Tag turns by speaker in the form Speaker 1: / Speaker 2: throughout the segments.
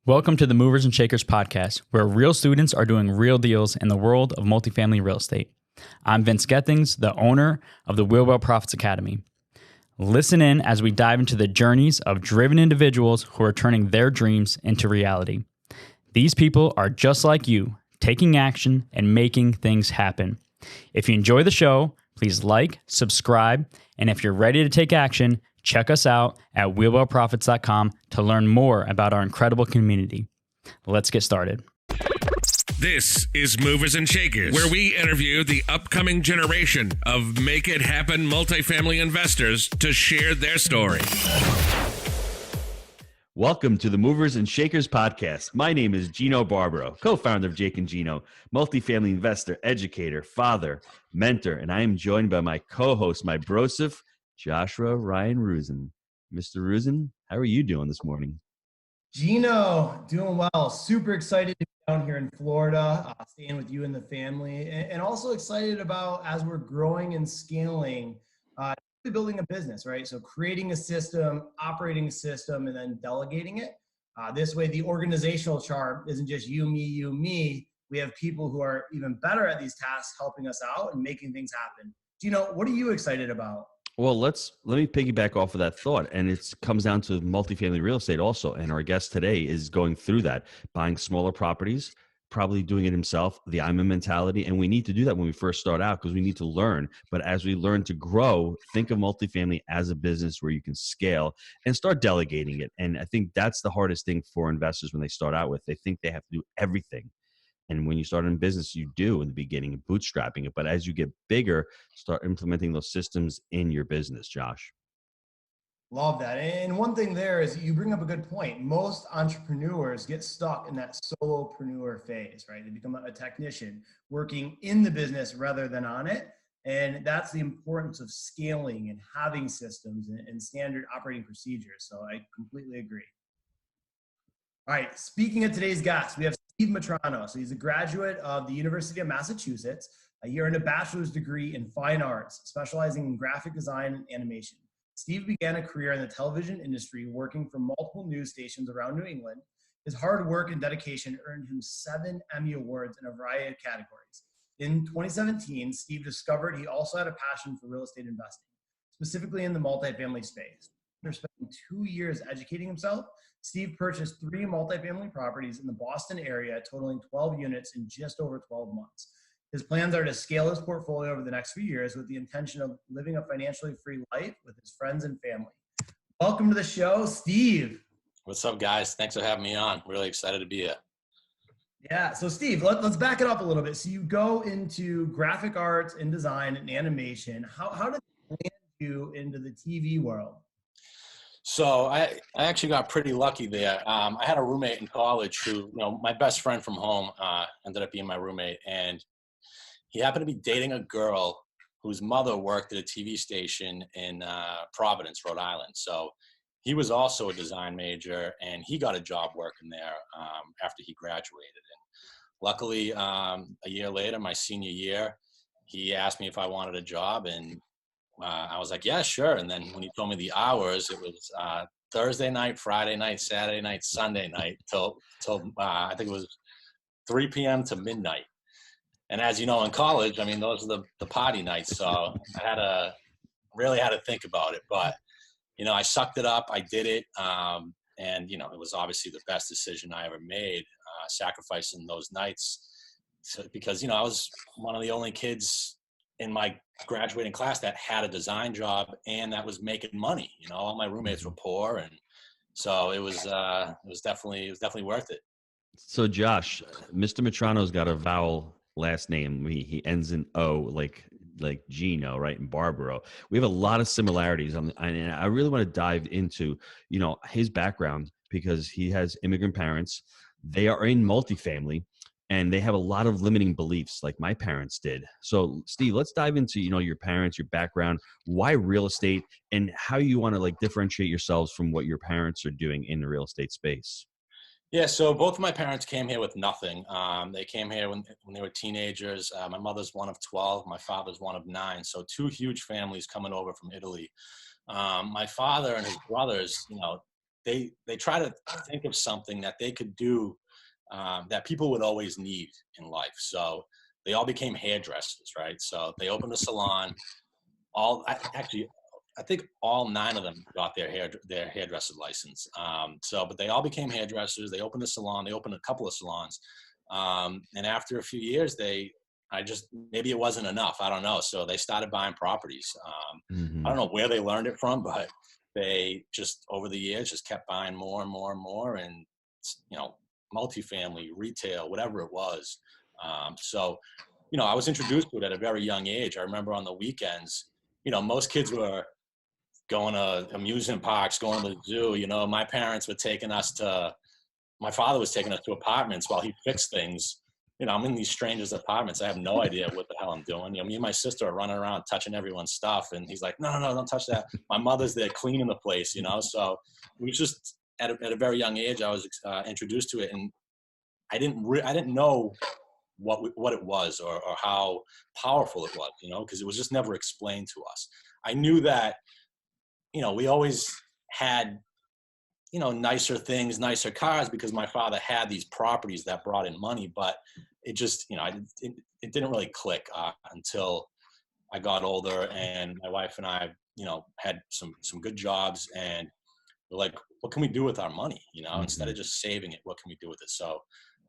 Speaker 1: Welcome to the Movers and Shakers podcast, where real students are doing real deals in the world of multifamily real estate. I'm Vince Gethings, the owner of the Wheelwell Profits Academy. Listen in as we dive into the journeys of driven individuals who are turning their dreams into reality. These people are just like you, taking action and making things happen. If you enjoy the show, please like, subscribe, and if you're ready to take action, check us out at wheelwellprofits.com to learn more about our incredible community. Let's get started.
Speaker 2: This is Movers and Shakers, where we interview the upcoming generation of Make It Happen multifamily investors to share their story.
Speaker 3: Welcome to the Movers and Shakers podcast. My name is Gino Barbaro, co-founder of Jake and Gino, multifamily investor, educator, father, mentor, and I am joined by my co-host, my brosif, Joshua Ryan Rusin. Mr. Rusin, how are you doing this morning?
Speaker 4: Gino, doing well. Super excited to be down here in Florida, staying with you and the family, and also excited about as we're growing and scaling, building a business, right? So creating a system, operating a system, and then delegating it. This way, the organizational chart isn't just you, me. We have people who are even better at these tasks helping us out and making things happen. Gino, what are you excited about?
Speaker 3: Well, let me piggyback off of that thought. And it comes down to multifamily real estate also. And our guest today is going through that, buying smaller properties, probably doing it himself, the I'm a mentality. And we need to do that when we first start out because we need to learn. But as we learn to grow, think of multifamily as a business where you can scale and start delegating it. And I think that's the hardest thing for investors when they start out with. They think they have to do everything. And when you start in business, you do in the beginning, bootstrapping it. But as you get bigger, start implementing those systems in your business, Josh.
Speaker 4: Love that. And one thing there is you bring up a good point. Most entrepreneurs get stuck in that solopreneur phase, right? They become a technician working in the business rather than on it. And that's the importance of scaling and having systems and standard operating procedures. So I completely agree. All right, speaking of today's guest, we have Steve Mitrano. So he's a graduate of the University of Massachusetts. He earned a bachelor's degree in fine arts, specializing in graphic design and animation. Steve began a career in the television industry, working for multiple news stations around New England. His hard work and dedication earned him 7 Emmy Awards in a variety of categories. In 2017, Steve discovered he also had a passion for real estate investing, specifically in the multifamily space. After spending 2 years educating himself, Steve purchased 3 multifamily properties in the Boston area, totaling 12 units in just over 12 months. His plans are to scale his portfolio over the next few years with the intention of living a financially free life with his friends and family. Welcome to the show, Steve.
Speaker 5: What's up, guys? Thanks for having me on. Really excited to be here.
Speaker 4: Yeah, so Steve, let's back it up a little bit. So you go into graphic arts and design and animation. How did it land you into the TV world?
Speaker 5: So I actually got pretty lucky there. I had a roommate in college who, my best friend from home ended up being my roommate. And he happened to be dating a girl whose mother worked at a TV station in Providence, Rhode Island. So he was also a design major, and he got a job working there after he graduated. And luckily, a year later, my senior year, he asked me if I wanted a job, and I was like, yeah, sure. And then when he told me the hours, it was Thursday night, Friday night, Saturday night, Sunday night till I think it was 3 p.m. to midnight. And as you know, in college, I mean, those are the party nights. So I really had to think about it. But, I sucked it up. I did it. And, it was obviously the best decision I ever made, sacrificing those nights because, I was one of the only kids in my graduating class that had a design job and that was making money. All my roommates were poor, and so it was definitely worth it.
Speaker 3: So Josh, Mr. Mitrano's got a vowel last name. He ends in O, like Gino, right? And Barbaro. We have a lot of similarities and I really want to dive into, his background because he has immigrant parents. They are in multifamily. And they have a lot of limiting beliefs like my parents did. So Steve, let's dive into, your parents, your background, why real estate, and how you want to differentiate yourselves from what your parents are doing in the real estate space.
Speaker 5: Yeah, so both of my parents came here with nothing. They came here when they were teenagers. My mother's one of 12. My father's one of 9. So 2 huge families coming over from Italy. My father and his brothers, they try to think of something that they could do that people would always need in life. So they all became hairdressers, right? So they opened a salon. I think all 9 of them got their hairdresser license. But they all became hairdressers. They opened a salon. They opened a couple of salons. And after a few years, maybe it wasn't enough. I don't know. So they started buying properties. I don't know where they learned it from, but they just over the years just kept buying more and more and more, and multifamily, retail, whatever it was. I was introduced to it at a very young age. I remember on the weekends, most kids were going to amusement parks, going to the zoo. My parents were my father was taking us to apartments while he fixed things. I'm in these strangers' apartments. I have no idea what the hell I'm doing. Me and my sister are running around touching everyone's stuff. And he's like, no, don't touch that. My mother's there cleaning the place, So we just, at a very young age, I was introduced to it. And I didn't know what it was or how powerful it was, because it was just never explained to us. I knew that, we always had, nicer things, nicer cars, because my father had these properties that brought in money, but it just, it didn't really click until I got older, and my wife and I, had some good jobs, and we're like, what can we do with our money? Instead of just saving it, what can we do with it? So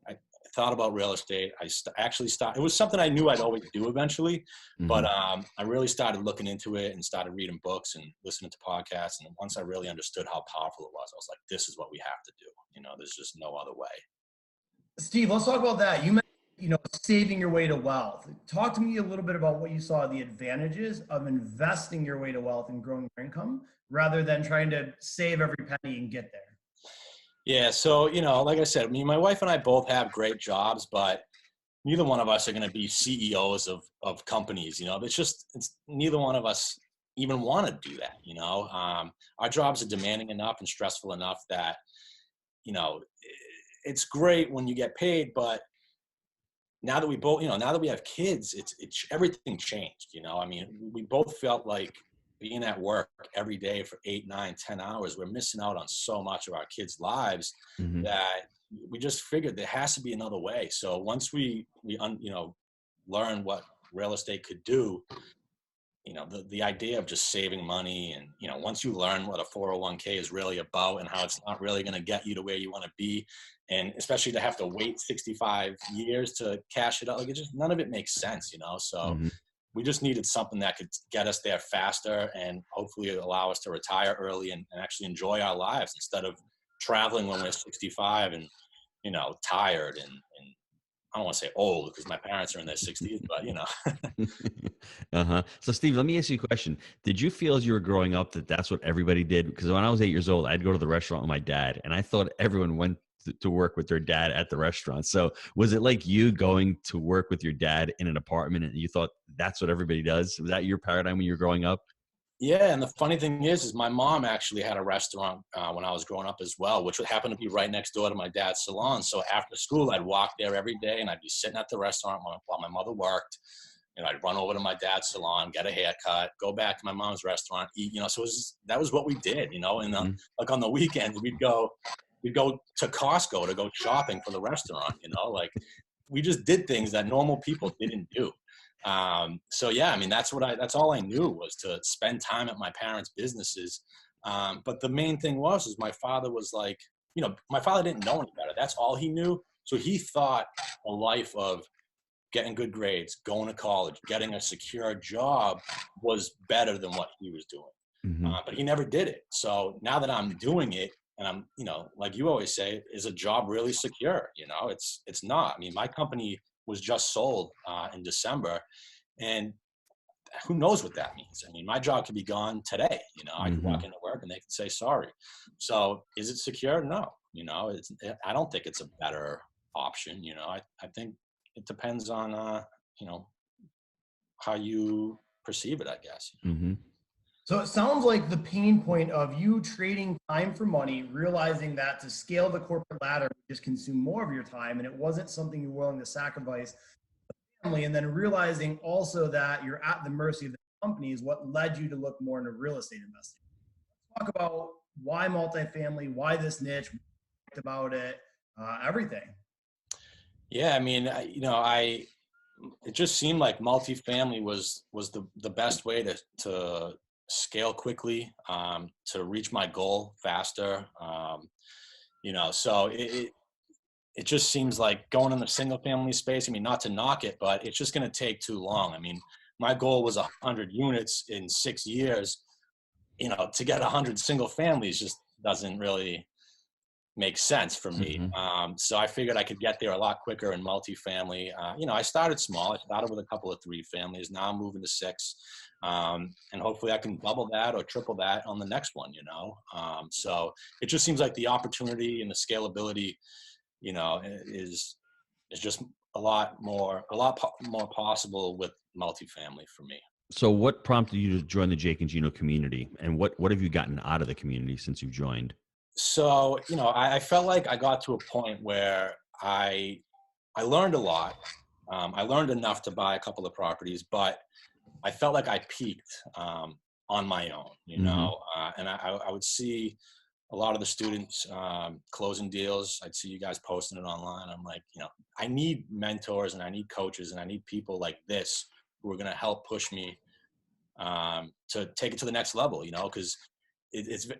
Speaker 5: I thought about real estate. I actually started, it was something I knew I'd always do eventually, but I really started looking into it and started reading books and listening to podcasts. And once I really understood how powerful it was, I was like, this is what we have to do. There's just no other way.
Speaker 4: Steve, let's talk about that. You mentioned, saving your way to wealth. Talk to me a little bit about what you saw the advantages of investing your way to wealth and growing your income rather than trying to save every penny and get there.
Speaker 5: Yeah. So, like I said, my wife and I both have great jobs, but neither one of us are going to be CEOs of companies. It's neither one of us even want to do that. Our jobs are demanding enough and stressful enough that, it's great when you get paid, but now that we both, now that we have kids, it's everything changed. We both felt like being at work every day for 8, 9, 10 hours, we're missing out on so much of our kids' lives that we just figured there has to be another way. So once we learn what real estate could do, the idea of just saving money, and, once you learn what a 401k is really about and how it's not really going to get you to where you want to be, and especially to have to wait 65 years to cash it out, like none of it makes sense, So we just needed something that could get us there faster and hopefully allow us to retire early and actually enjoy our lives instead of traveling when we're 65 and, tired and I don't want to say old because my parents are in their 60s, but
Speaker 3: So Steve, let me ask you a question. Did you feel as you were growing up that that's what everybody did? Because when I was 8 years old, I'd go to the restaurant with my dad, and I thought everyone went to work with their dad at the restaurant. So was it like you going to work with your dad in an apartment and you thought that's what everybody does? Was that your paradigm when you were growing up?
Speaker 5: Yeah, and the funny thing is my mom actually had a restaurant when I was growing up as well, which would happen to be right next door to my dad's salon. So after school, I'd walk there every day, and I'd be sitting at the restaurant while my mother worked. I'd run over to my dad's salon, get a haircut, go back to my mom's restaurant, eat. So that was what we did. And like on the weekends, we'd go to Costco to go shopping for the restaurant. We just did things that normal people didn't do. So yeah, that's all I knew was to spend time at my parents' businesses. But the main thing was my father was like, my father didn't know any better. That's all he knew. So he thought a life of getting good grades, going to college, getting a secure job was better than what he was doing. But he never did it. So now that I'm doing it, and I'm, like you always say, is a job really secure? It's not. My company was just sold in December, and who knows what that means? My job could be gone today. I could walk into work and they could say sorry. So is it secure? No. I don't think it's a better option. I think it depends on how you perceive it, I guess.
Speaker 4: So it sounds like the pain point of you trading time for money, realizing that to scale the corporate ladder would just consume more of your time, and it wasn't something you're willing to sacrifice the family, and then realizing also that you're at the mercy of the company is what led you to look more into real estate investing. Let's talk about why multifamily, why this niche, about it, everything.
Speaker 5: Yeah, I mean, it just seemed like multifamily was the best way to scale quickly, to reach my goal faster. So it just seems like going in the single family space. I mean, not to knock it, but it's just going to take too long. I mean, my goal was 100 units in 6 years. To get 100 single families just doesn't really makes sense for me. So I figured I could get there a lot quicker in multifamily. I started small. I started with a couple of 3 families. Now I'm moving to 6. And hopefully I can double that or triple that on the next one, So it just seems like the opportunity and the scalability, is just a lot more possible with multifamily for me.
Speaker 3: So what prompted you to join the Jake and Gino community, and what have you gotten out of the community since you've joined?
Speaker 5: So, I felt like I got to a point where I learned a lot. I learned enough to buy a couple of properties, but I felt like I peaked on my own, and I would see a lot of the students closing deals. I'd see you guys posting it online. I'm like, I need mentors and I need coaches and I need people like this who are going to help push me to take it to the next level, because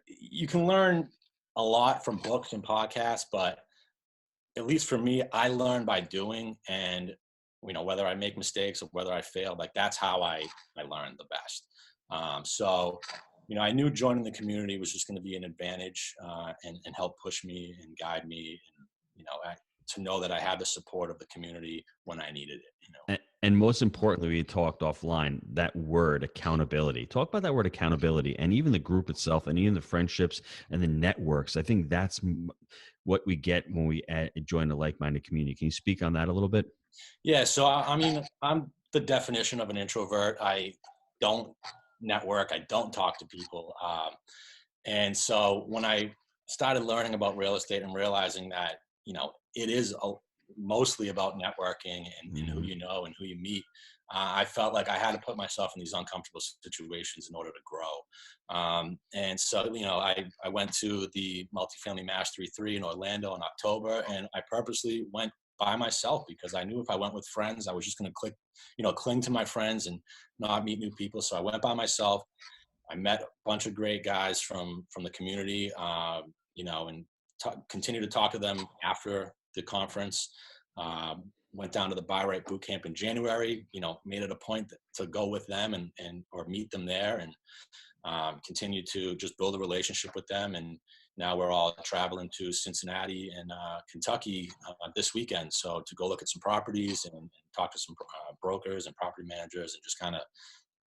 Speaker 5: you can learn a lot from books and podcasts, but at least for me, I learn by doing, and whether I make mistakes or whether I fail, like that's how I learn the best. So I knew joining the community was just going to be an advantage and help push me and guide me, and to know that I had the support of the community when I needed it.
Speaker 3: And most importantly, we talked offline, that word accountability. Talk about that word accountability, and even the group itself, and even the friendships and the networks. I think that's what we get when we join a like-minded community. Can you speak on that a little bit?
Speaker 5: Yeah. So I mean, I'm the definition of an introvert. I don't network. I don't talk to people. And so when I started learning about real estate and realizing that, it is mostly about networking and who you know and who you meet, I felt like I had to put myself in these uncomfortable situations in order to grow. And so, I went to the Multifamily Mastery 3 in Orlando in October, and I purposely went by myself because I knew if I went with friends, I was just going to cling to my friends and not meet new people. So I went by myself. I met a bunch of great guys from the community, and continued to talk to them after the conference. Went down to the Buy Right boot camp in January, made it a point to go with them or meet them there, and continue to just build a relationship with them. And now we're all traveling to Cincinnati and Kentucky this weekend. So to go look at some properties and talk to some brokers and property managers and just kind of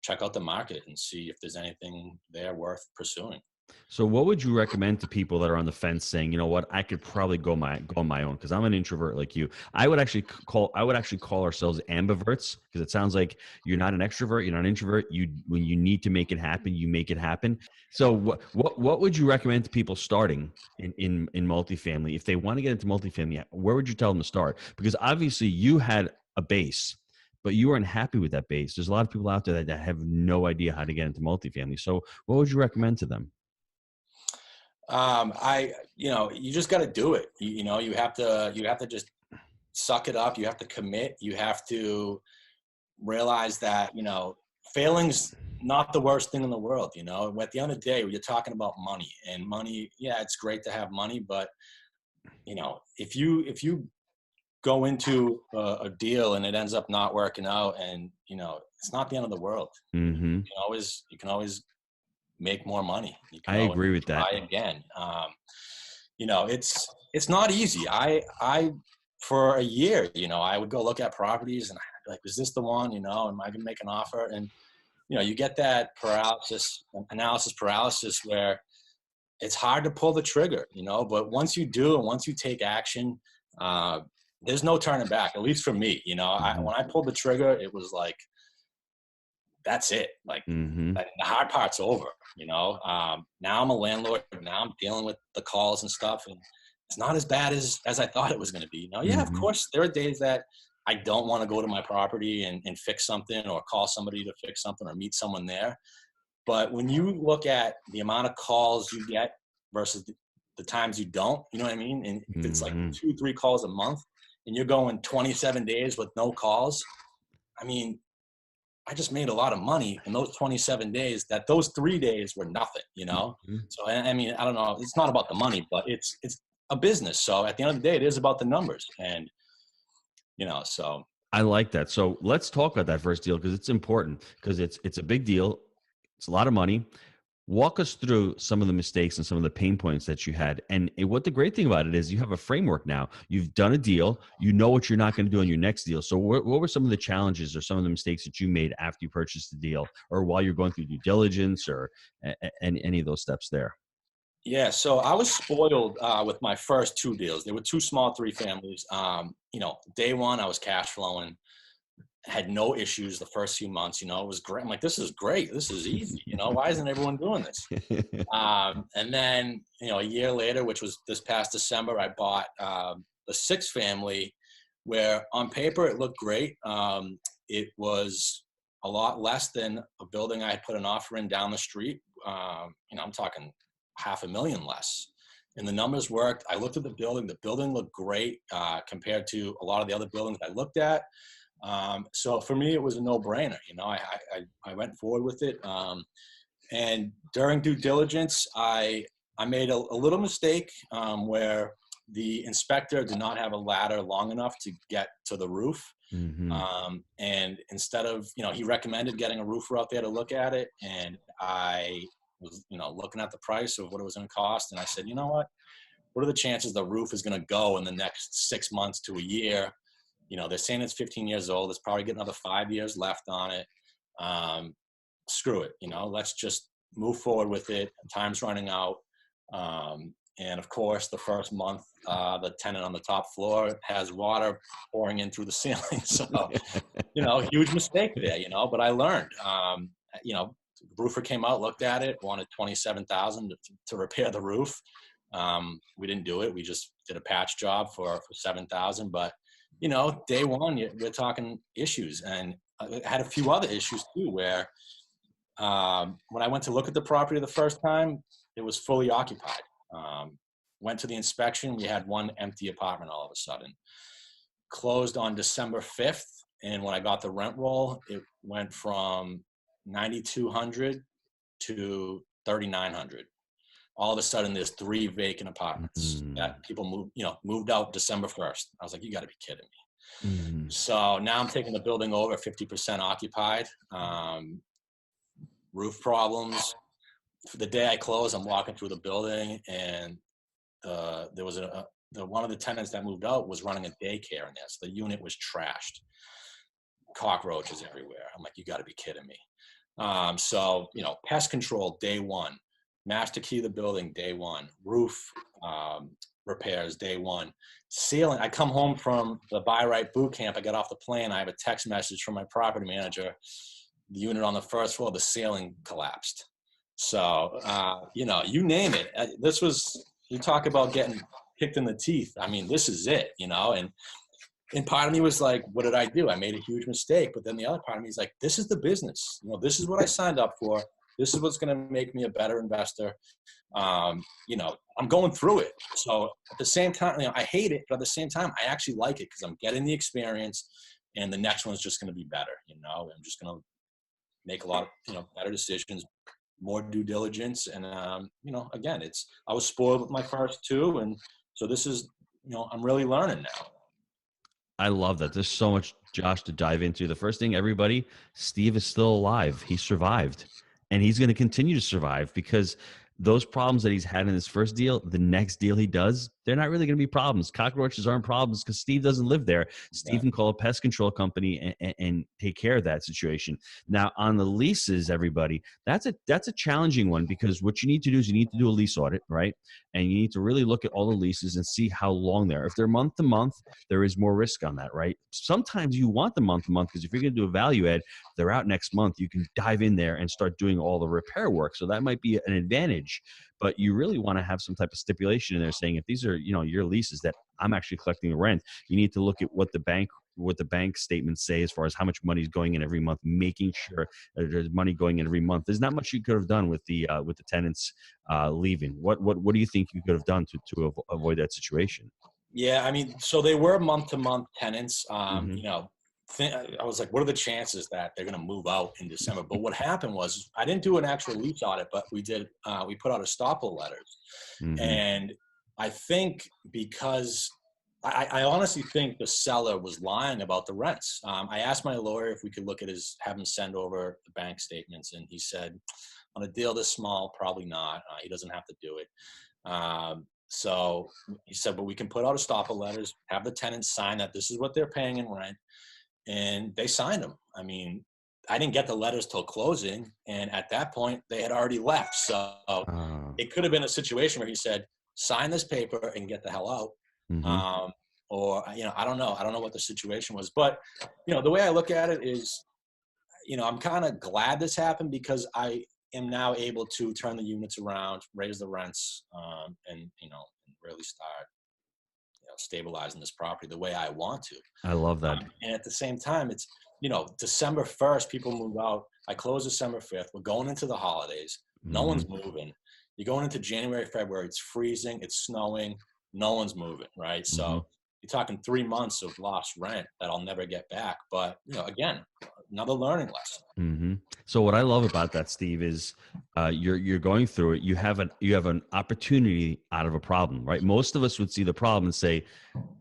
Speaker 5: check out the market and see if there's anything there worth pursuing.
Speaker 3: So what would you recommend to people that are on the fence saying, you know what, I could probably go on my own because I'm an introvert like you. I would actually call ourselves ambiverts, because it sounds like you're not an extrovert, you're not an introvert. When you need to make it happen, you make it happen. So what would you recommend to people starting in multifamily? If they want to get into multifamily, where would you tell them to start? Because obviously you had a base, but you weren't happy with that base. There's a lot of people out there that have no idea how to get into multifamily. So what would you recommend to them?
Speaker 5: You just got to do it. You have to just suck it up. You have to commit. You have to realize that, failing's not the worst thing in the world. At the end of the day, you're talking about money, and money. Yeah, it's great to have money, but if you go into a deal and it ends up not working out, and it's not the end of the world.
Speaker 3: Mm-hmm.
Speaker 5: You can always make more money.
Speaker 3: I agree with that.
Speaker 5: Try again. It's not easy. I for a year, I would go look at properties and I'd be like, is this the one? Am I gonna make an offer? And you get that analysis paralysis where it's hard to pull the trigger, but once you do, and once you take action, there's no turning back, at least for me. When I pulled the trigger, it was like, that's it. Like the hard part's over, now I'm a landlord. Now I'm dealing with the calls and stuff, and it's not as bad as I thought it was going to be. Of course there are days that I don't want to go to my property and fix something, or call somebody to fix something, or meet someone there. But when you look at the amount of calls you get versus the times you don't, you know what I mean? And if it's like
Speaker 3: Mm-hmm.
Speaker 5: 2-3 calls a month and you're going 27 days with no calls, I mean, I just made a lot of money in those 27 days that those 3 days were nothing, you know?
Speaker 3: Mm-hmm.
Speaker 5: So, I mean, I don't know. It's not about the money, but it's a business. So at the end of the day, it is about the numbers. And, you know, so.
Speaker 3: I like that. So let's talk about that first deal because it's important because it's a big deal. It's a lot of money. Walk us through some of the mistakes and some of the pain points that you had. And what the great thing about it is you have a framework now. You've done a deal. You know what you're not going to do on your next deal. So what were some of the challenges or some of the mistakes that you made after you purchased the deal or while you're going through due diligence or any of those steps there?
Speaker 5: Yeah, so I was spoiled with my first 2 deals. There were 2 small 3 families. You know, day one, I was cash flowing, had no issues the first few months. You know, it was great. I'm like, this is great. This is easy. You know, why isn't everyone doing this? And then, you know, a year later, which was this past December, I bought the 6 family where on paper it looked great. It was a lot less than a building I had put an offer in down the street. You know, I'm talking $500,000 less. And the numbers worked. I looked at the building. The building looked great compared to a lot of the other buildings I looked at. So for me, it was a no-brainer. You know, I went forward with it. And during due diligence, I made a little mistake where the inspector did not have a ladder long enough to get to the roof.
Speaker 3: Mm-hmm.
Speaker 5: And instead of, you know, he recommended getting a roofer out there to look at it. And I was, you know, looking at the price of what it was going to cost. And I said, you know what are the chances the roof is going to go in the next 6 months to a year? You know, they're saying it's 15 years old. It's probably got another 5 years left on it. Screw it. You know, let's just move forward with it. Time's running out. And of course, the first month, the tenant on the top floor has water pouring in through the ceiling. So, you know, huge mistake there, you know, but I learned, you know, the roofer came out, looked at it, wanted $27,000 to repair the roof. We didn't do it. We just did a patch job for $7,000. But, you know, day one, we're talking issues. And I had a few other issues too, where when I went to look at the property the first time, it was fully occupied. Went to the inspection. We had one empty apartment all of a sudden. Closed on December 5th. And when I got the rent roll, it went from $9,200 to $3,900. All of a sudden, there's 3 vacant apartments that people moved out December 1st. I was like, you got to be kidding me. So now I'm taking the building over 50% occupied. Roof problems. For the day I closed, I'm walking through the building, and there was one of the tenants that moved out was running a daycare in there. So the unit was trashed. Cockroaches everywhere. I'm like, you got to be kidding me. So, you know, pest control, day one. Master key the building, day one. Roof repairs, day one. Ceiling, I come home from the Buy Right boot camp. I got off the plane. I have a text message from my property manager. The unit on the first floor, the ceiling collapsed. So, you know, you name it. You talk about getting kicked in the teeth. I mean, this is it, you know, and part of me was like, what did I do? I made a huge mistake. But then the other part of me is like, this is the business. You know, this is what I signed up for. This is what's going to make me a better investor. You know, I'm going through it. So at the same time, you know, I hate it, but at the same time, I actually like it because I'm getting the experience, and the next one's just going to be better. You know, I'm just going to make a lot of, you know, better decisions, more due diligence. And, you know, again, I was spoiled with my first 2. And so this is, you know, I'm really learning now.
Speaker 3: I love that. There's so much, Josh, to dive into. The first thing, everybody, Steve is still alive. He survived, and he's going to continue to survive because those problems that he's had in his first deal, the next deal he does, they're not really going to be problems. Cockroaches aren't problems because Steve doesn't live there. Steve can call a pest control company and take care of that situation. Now, on the leases, everybody, that's a challenging one because what you need to do is you need to do a lease audit, right? And you need to really look at all the leases and see how long they're. If they're month to month, there is more risk on that, right? Sometimes you want the month to month because if you're going to do a value add, they're out next month. You can dive in there and start doing all the repair work. So that might be an advantage. but you really want to have some type of stipulation in there saying, if these are, your leases that I'm actually collecting the rent, you need to look at what the bank statements say as far as how much money is going in every month, making sure that there's money going in every month. There's not much you could have done with the tenants leaving. What do you think you could have done to avoid that situation?
Speaker 5: Yeah, I mean, so they were month-to-month tenants.
Speaker 3: Mhm.
Speaker 5: I was like, what are the chances that they're going to move out in December? But what happened was, I didn't do an actual lease audit, but we did. We put out estoppel letters,
Speaker 3: Mhm.
Speaker 5: and I think because I honestly think the seller was lying about the rents. I asked my lawyer if we could look at have him send over the bank statements, and he said, on a deal this small, probably not. He doesn't have to do it. So he said, but we can put out estoppel letters, have the tenants sign that this is what they're paying in rent. And they signed them. I mean, I didn't get the letters till closing. And at that point they had already left. So
Speaker 3: Ah.
Speaker 5: it could have been a situation where he said, sign this paper and get the hell out.
Speaker 3: Mhm.
Speaker 5: Or, I don't know. I don't know what the situation was, but the way I look at it is, I'm kind of glad this happened because I am now able to turn the units around, raise the rents, and really start stabilizing this property the way I want to.
Speaker 3: I love that.
Speaker 5: And at the same time, it's December 1st, people move out. I close December 5th. We're going into the holidays. No one's
Speaker 3: Mhm.
Speaker 5: moving. You're going into January, February. It's freezing. It's snowing. No one's moving, right?
Speaker 3: Mhm.
Speaker 5: So you're talking 3 months of lost rent that I'll never get back. But again, another learning lesson.
Speaker 3: Hmm. So what I love about that, Steve, is you're going through it. You have an opportunity out of a problem, right? Most of us would see the problem and say,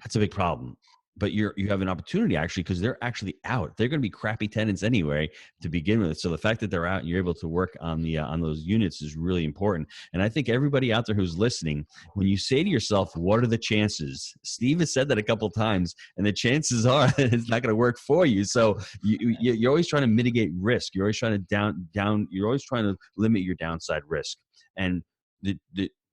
Speaker 3: "That's a big problem," but you have an opportunity actually because they're actually out. They're going to be crappy tenants anyway to begin with. So the fact that they're out and you're able to work on those units is really important. And I think everybody out there who's listening, when you say to yourself, "What are the chances?" Steve has said that a couple of times, and the chances are that it's not going to work for you. So you're always trying to mitigate risk. You're always trying to You're always trying to limit your downside risk. And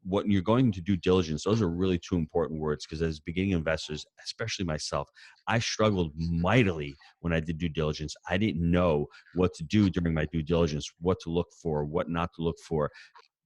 Speaker 3: what you're going to do diligence, those are really two important words, because as beginning investors, especially myself, I struggled mightily when I did due diligence. I didn't know what to do during my due diligence, what to look for, what not to look for.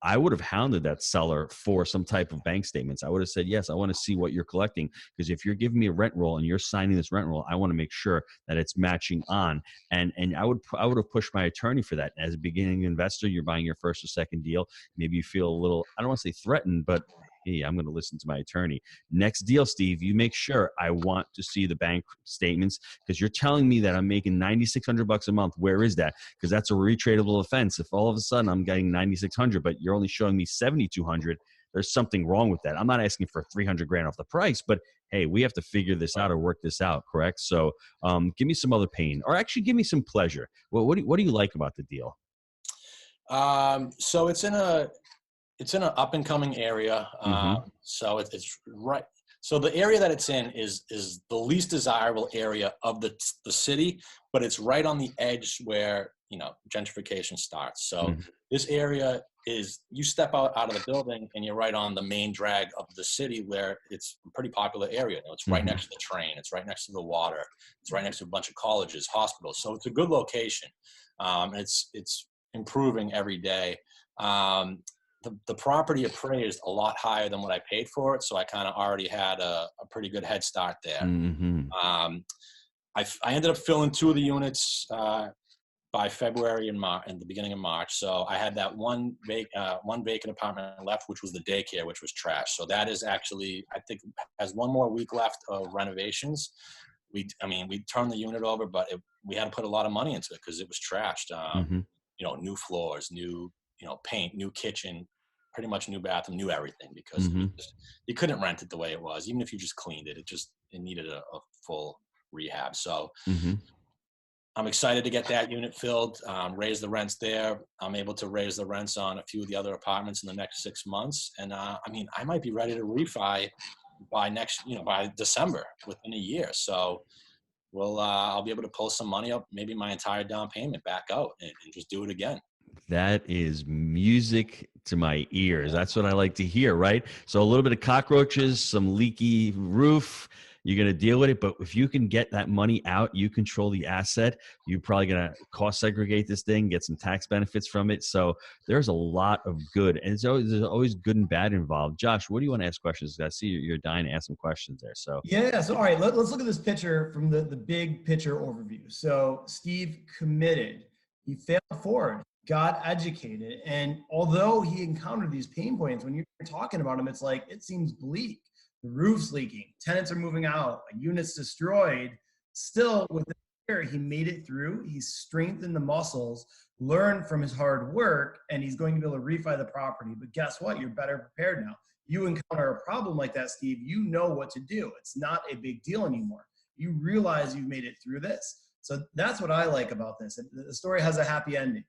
Speaker 3: I would have hounded that seller for some type of bank statements. I would have said, yes, I want to see what you're collecting, because if you're giving me a rent roll and you're signing this rent roll, I want to make sure that it's matching on. And I would have pushed my attorney for that. As a beginning investor, you're buying your first or second deal. Maybe you feel a little, I don't want to say threatened, but hey, I'm going to listen to my attorney. Next deal, Steve, you make sure I want to see the bank statements, because you're telling me that I'm making $9,600 a month. Where is that? Because that's a retradable offense. If all of a sudden I'm getting 9,600, but you're only showing me 7,200, there's something wrong with that. I'm not asking for 300 grand off the price, but hey, we have to figure this out or work this out, correct? So give me some other pain, or actually give me some pleasure. Well, what do you like about the deal?
Speaker 5: So it's in an up and coming area.
Speaker 3: Mm-hmm.
Speaker 5: So it's right. So the area that it's in is the least desirable area of the city, but it's right on the edge where gentrification starts. So
Speaker 3: Mm-hmm.
Speaker 5: this area is, you step out of the building and you're right on the main drag of the city, where it's a pretty popular area. It's right next to the train. It's right next to the water. It's right next to a bunch of colleges, hospitals. So it's a good location. It's improving every day. The property appraised a lot higher than what I paid for it, so I kind of already had a pretty good head start there.
Speaker 3: Mm-hmm.
Speaker 5: I ended up filling 2 of the units by February and the beginning of March. So I had that one vacant apartment left, which was the daycare, which was trash. So that is actually, I think, has 1 more week left of renovations. We turned the unit over, but we had to put a lot of money into it because it was trashed.
Speaker 3: Mm-hmm.
Speaker 5: New floors, new paint, new kitchen, pretty much new bathroom, new everything, because
Speaker 3: Mm-hmm.
Speaker 5: you couldn't rent it the way it was. Even if you just cleaned it, it needed a full rehab. So
Speaker 3: Mm-hmm.
Speaker 5: I'm excited to get that unit filled, raise the rents there. I'm able to raise the rents on a few of the other apartments in the next 6 months. And I might be ready to refi by December, within a year. So I'll be able to pull some money up, maybe my entire down payment back out, and just do it again.
Speaker 3: That is music to my ears. That's what I like to hear, right? So a little bit of cockroaches, some leaky roof, You're going to deal with it. But if you can get that money out, you control the asset. You're probably going to cost segregate this thing, get some tax benefits from it. So there's a lot of good, and there's always good and bad involved. Josh, what do you want to ask questions? I see you're dying to ask some questions there. So
Speaker 4: yeah. So all right, let's look at this picture from the big picture overview. So Steve committed. He failed forward, got educated, and although he encountered these pain points, when you're talking about them, it's like it seems bleak. The roof's leaking, tenants are moving out, a unit's destroyed. Still, with the year, he made it through. He strengthened the muscles, learned from his hard work, and he's going to be able to refi the property. But guess what? You're better prepared now. You encounter a problem like that, Steve, you know what to do. It's not a big deal anymore. You realize you've made it through this. So that's what I like about this. The story has a happy ending.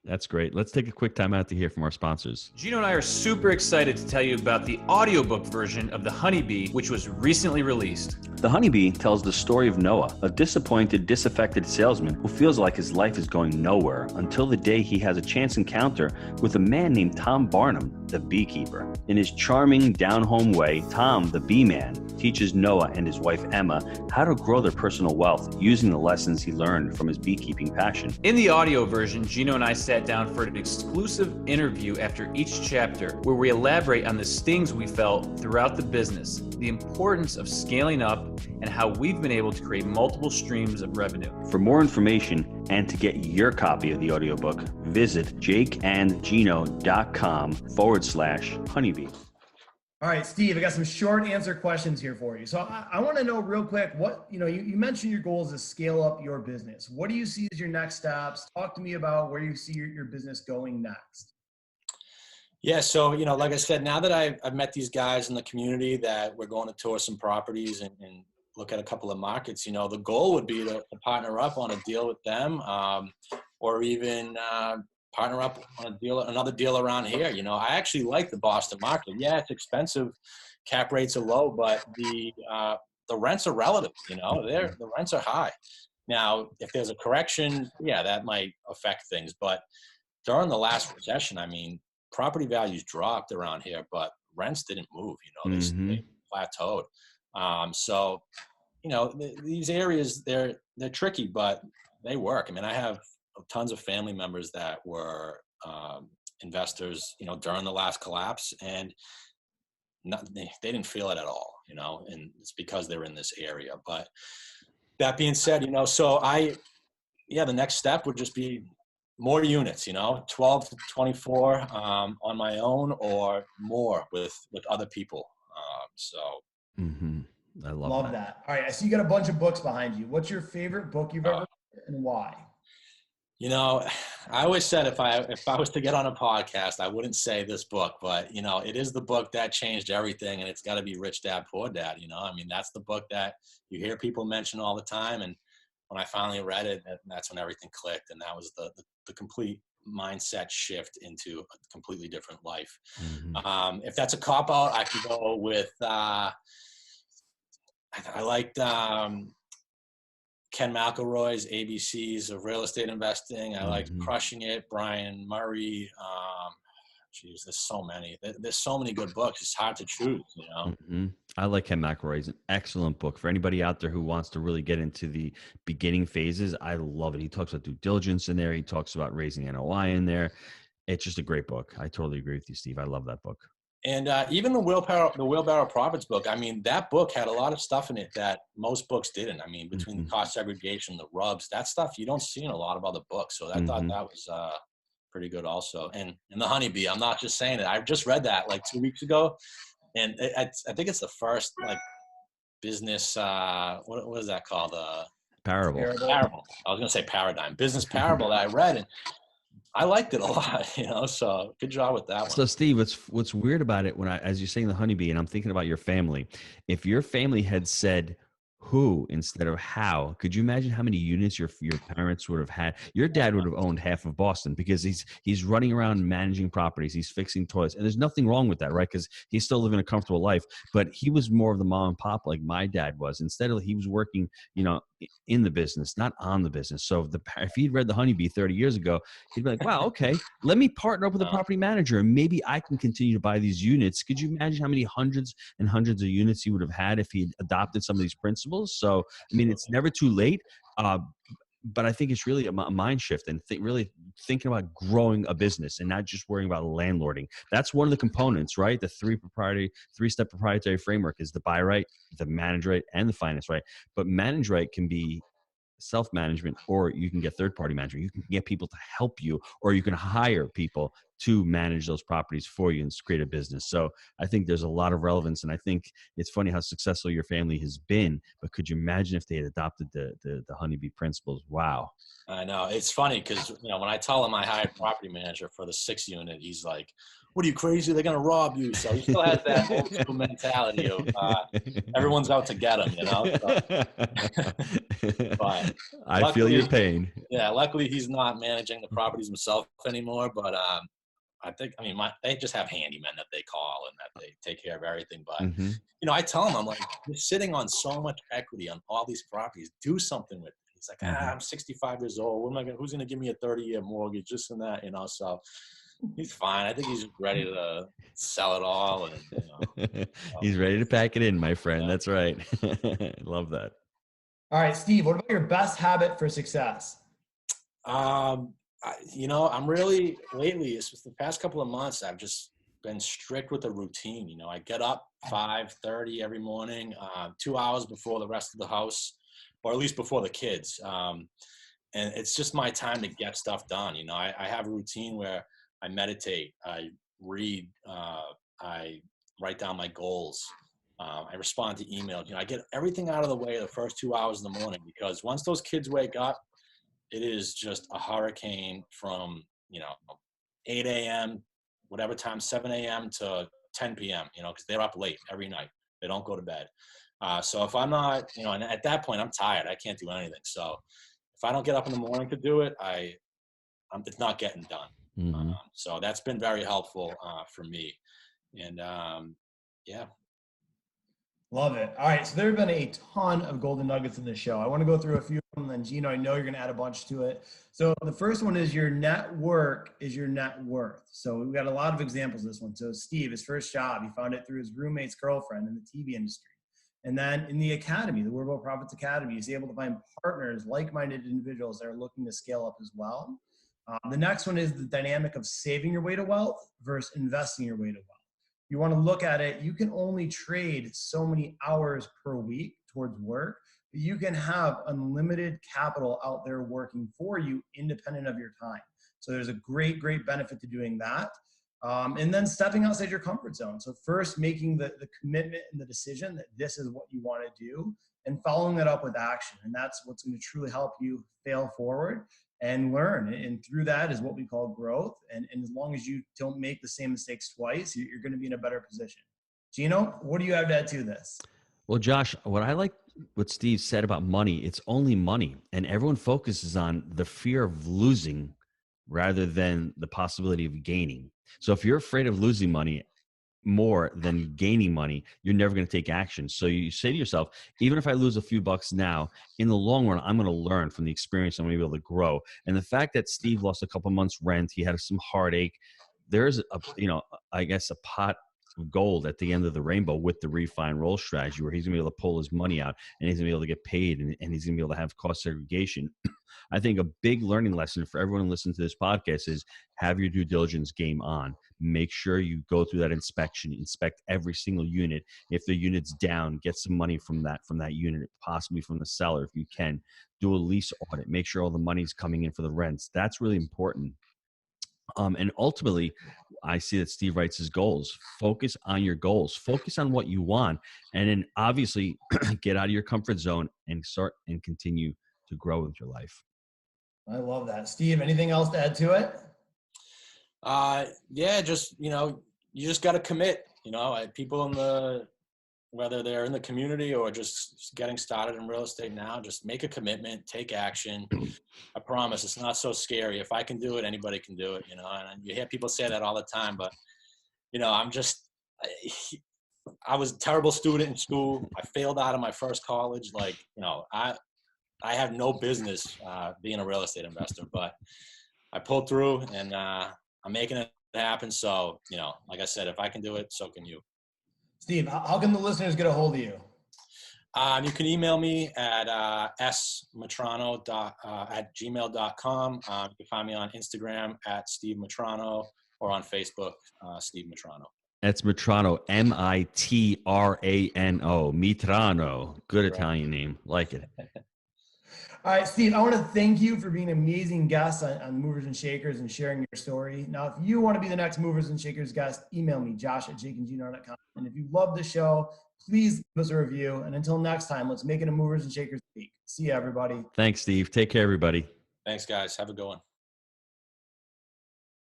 Speaker 3: that's great. Let's take a quick time out to hear from our sponsors.
Speaker 1: Gino and I are super excited to tell you about the audiobook version of The Honeybee, which was recently released.
Speaker 6: The Honeybee tells the story of Noah, a disappointed, disaffected salesman who feels like his life is going nowhere until the day he has a chance encounter with a man named Tom Barnum, the beekeeper. In his charming, down-home way, Tom, the bee man, teaches Noah and his wife Emma how to grow their personal wealth using the lessons he learned from his beekeeping passion.
Speaker 1: In the audio version, Gino and I sat down for an exclusive interview after each chapter where we elaborate on the stings we felt throughout the business, the importance of scaling up, and how we've been able to create multiple streams of revenue.
Speaker 6: For more information and to get your copy of the audiobook, visit jakeandgino.com/honeybee.
Speaker 4: All right, Steve, I got some short answer questions here for you. So I want to know real quick, what, you mentioned your goal is to scale up your business. What do you see as your next steps? Talk to me about where you see your business going next.
Speaker 5: Yeah, so, like I said, now that I've met these guys in the community that we're going to tour some properties and look at a couple of markets, the goal would be to partner up on a deal with them, or even partner up on another deal around here. I actually like the Boston market. Yeah, it's expensive. Cap rates are low, but the rents are relative, the rents are high. Now, if there's a correction, yeah, that might affect things. But during the last recession, property values dropped around here, but rents didn't move, they plateaued. So, these areas, they're tricky, but they work. I have tons of family members that were investors, during the last collapse, and they didn't feel it at all, and it's because they're in this area. But that being said, so the next step would just be more units, 12 to 24 on my own, or more with other people.
Speaker 3: I love
Speaker 4: that. All right, I see you got a bunch of books behind you. What's your favorite book you've ever read and why?
Speaker 5: I always said if I was to get on a podcast, I wouldn't say this book, but it is the book that changed everything, and it's got to be Rich Dad Poor Dad. That's the book that you hear people mention all the time, and when I finally read it, that's when everything clicked, and that was the complete mindset shift into a completely different life. If that's a cop out, I could go with I liked Ken McElroy's ABCs of Real Estate Investing. I liked Crushing It, Brian Murray. There's so many. There's so many good books. It's hard to choose,
Speaker 3: I like Ken McElroy. It's an excellent book for anybody out there who wants to really get into the beginning phases. I love it. He talks about due diligence in there. He talks about raising NOI in there. It's just a great book. I totally agree with you, Steve. I love that book.
Speaker 5: And even the Wheelbarrow Profits book, that book had a lot of stuff in it that most books didn't. Between the cost segregation, the rubs, that stuff you don't see in a lot of other books. So I thought that was pretty good also. And the Honeybee, I'm not just saying it. I just read that like 2 weeks ago. And I think it's the first business, what is that called?
Speaker 3: Parable.
Speaker 5: I was going to say paradigm. Business parable that I read. And I liked it a lot, so good job with that one.
Speaker 3: So Steve, what's weird about it as you're saying the Honeybee, and I'm thinking about your family, if your family had said, who instead of how. Could you imagine how many units your parents would have had? Your dad would have owned half of Boston because he's running around managing properties, he's fixing toilets, and there's nothing wrong with that, right? Because he's still living a comfortable life. But he was more of the mom and pop like my dad was. Instead of he was working, in the business, not on the business. So if he'd read The Honeybee 30 years ago, he'd be like, wow, okay, let me partner up with a property manager and maybe I can continue to buy these units. Could you imagine how many hundreds and hundreds of units he would have had if he adopted some of these principles? So, I mean, it's never too late. But I think it's really a mind shift and really thinking about growing a business and not just worrying about landlording. That's one of the components, right? The three-step proprietary framework is the buy right, the manage right, and the finance right. But manage right can be self-management, or you can get third-party management. You can get people to help you, or you can hire people to manage those properties for you and create a business. So I think there's a lot of relevance, and I think it's funny how successful your family has been, but could you imagine if they had adopted the Honeybee principles? Wow.
Speaker 5: I know. It's funny because, when I tell him I hired property manager for the 6 unit, he's like, what are you, crazy? They're going to rob you. So he still has that old school mentality of everyone's out to get him, So. But
Speaker 3: I feel your pain.
Speaker 5: Yeah, luckily he's not managing the properties himself anymore. But they just have handymen that they call and that they take care of everything. But, I tell him, I'm like, you're sitting on so much equity on all these properties. Do something with it. He's like, I'm 65 years old. Who's going to give me a 30-year mortgage, this and that, So he's fine. I think he's ready to sell it all. And,
Speaker 3: he's ready to pack it in, my friend. Yeah. That's right. Love that.
Speaker 4: All right, Steve, what about your best habit for success?
Speaker 5: I'm really lately, it's just the past couple of months, I've just been strict with the routine. I get up 5:30 every morning, 2 hours before the rest of the house, or at least before the kids. And it's just my time to get stuff done. I have a routine where I meditate, I read, I write down my goals. I respond to emails. I get everything out of the way the first 2 hours in the morning, because once those kids wake up, it is just a hurricane from, 8 a.m., whatever time, 7 a.m. to 10 p.m., because they're up late every night. They don't go to bed. So if I'm not, and at that point I'm tired, I can't do anything. So if I don't get up in the morning to do it, it's not getting done.
Speaker 3: Mm-hmm.
Speaker 5: So that's been very helpful for me. And yeah.
Speaker 4: Love it. All right. So there have been a ton of golden nuggets in this show. I want to go through a few of them, and then Gino, I know you're going to add a bunch to it. So the first one is your network is your net worth. So we've got a lot of examples of this one. So Steve, his first job, he found it through his roommate's girlfriend in the TV industry. And then in the academy, the Barbaro Profits Academy, he's able to find partners, like-minded individuals that are looking to scale up as well. The next one is the dynamic of saving your way to wealth versus investing your way to wealth. You want to look at it, you can only trade so many hours per week towards work, but you can have unlimited capital out there working for you independent of your time. So there's a great, great benefit to doing that. And then stepping outside your comfort zone. So first making the commitment and the decision that this is what you want to do, and following that up with action. And that's what's going to truly help you fail forward and learn. And through that is what we call growth. And as long as you don't make the same mistakes twice, you're going to be in a better position. Gino, what do you have to add to this?
Speaker 3: Well, Josh, what I like what Steve said about money, it's only money. And everyone focuses on the fear of losing rather than the possibility of gaining. So if you're afraid of losing money more than gaining money, you're never going to take action. So you say to yourself, even if I lose a few bucks now, in the long run, I'm going to learn from the experience. I'm going to be able to grow. And the fact that Steve lost a couple months rent, he had some heartache. There's I guess a pot of gold at the end of the rainbow with the refine roll strategy, where he's going to be able to pull his money out and he's going to be able to get paid, and he's going to be able to have cost segregation. I think a big learning lesson for everyone who listens to this podcast is have your due diligence game on. Make sure you go through that inspection, inspect every single unit. If the unit's down, get some money from that unit, possibly from the seller if you can. Do a lease audit. Make sure all the money's coming in for the rents. That's really important. And ultimately, I see that Steve writes his goals. Focus on your goals. Focus on what you want. And then obviously get out of your comfort zone and start and continue to grow with your life.
Speaker 4: I love that. Steve, anything else to add to it?
Speaker 5: Yeah, just, you just got to commit. People in the whether they're in the community or just getting started in real estate now, just make a commitment, take action. I promise it's not so scary. If I can do it, anybody can do it, and you hear people say that all the time, but I was a terrible student in school. I failed out of my first college. I have no business being a real estate investor, but I pulled through and I'm making it happen. So, like I said, if I can do it, so can you.
Speaker 4: Steve, how can the listeners get a hold of you?
Speaker 5: You can email me at smitrano@gmail.com. You can find me on Instagram at Steve Mitrano or on Facebook, Steve Mitrano.
Speaker 3: That's Mitrano, Mitrano, Mitrano. Good Italian name. Like it.
Speaker 4: All right, Steve, I want to thank you for being an amazing guest on Movers and Shakers and sharing your story. Now, if you want to be the next Movers and Shakers guest, email me, josh@jakeandgino.com. And if you love the show, please give us a review. And until next time, let's make it a Movers and Shakers week. See you, everybody.
Speaker 3: Thanks, Steve. Take care, everybody.
Speaker 5: Thanks, guys. Have a good one.